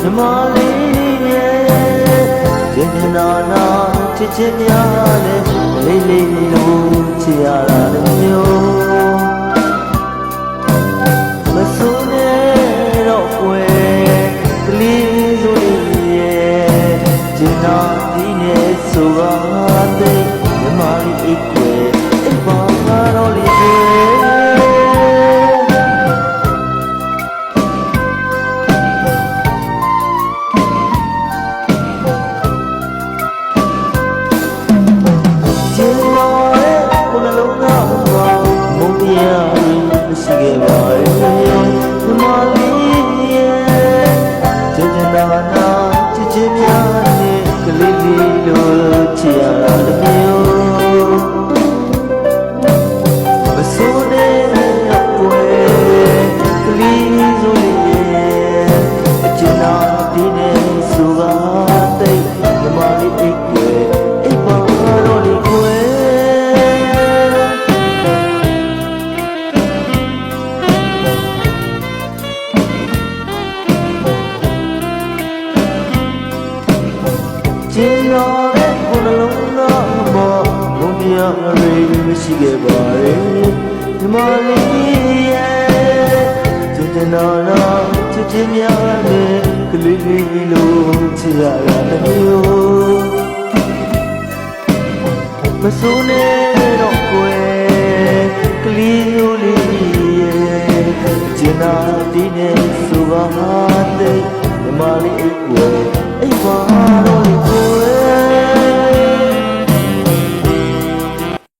ညီမလေးရဲ့ရင်နာနာချစ်ချစ်များနဲ့လေးလေးလို့ချစ်ရတာမျိုးမဆိုးနဲ့တော့ွယ်ကလေးဆိုရဲ့ကျင်နာဒီနဲ့ဆိုပါတဲ့ညီမလေးအိတ်ွယ်အိမ်ပါတော့လေးမရှိခဲ့ပါရဲ့ဒီမလေးရဲ့ကျင်နာနာချစ်ချစ်များနဲ့ကလေးလေးလို့ချစ်ရတာမျိုးမဆိုးတဲ့ကွယ်ကလေးဆိုရဲ့အကျဉ်းနာဒီနဲ့ဆိုပါတဲ့ဒီမလေးအိတ်ွယ်အိတ်ပါတော့လေကွယ်ကျင်တော်တဲ့ကိုယ်လုံးသားဘောဘုံတရားရေမရှိခဲ့ပါရဲ့ညီမလေးရဲ့ကျင်တော်တော့ချစ်ချင်းများနဲ့ကလေးလေးလို့ချစ်ရတာမျိုးမဆိုးနဲ့တော့ကွယ်ကလေးလေးရဲ့ကျင်နာဒီနဲ့ဆိုပါတဲ့ညီမလေးအိတ်ွယ်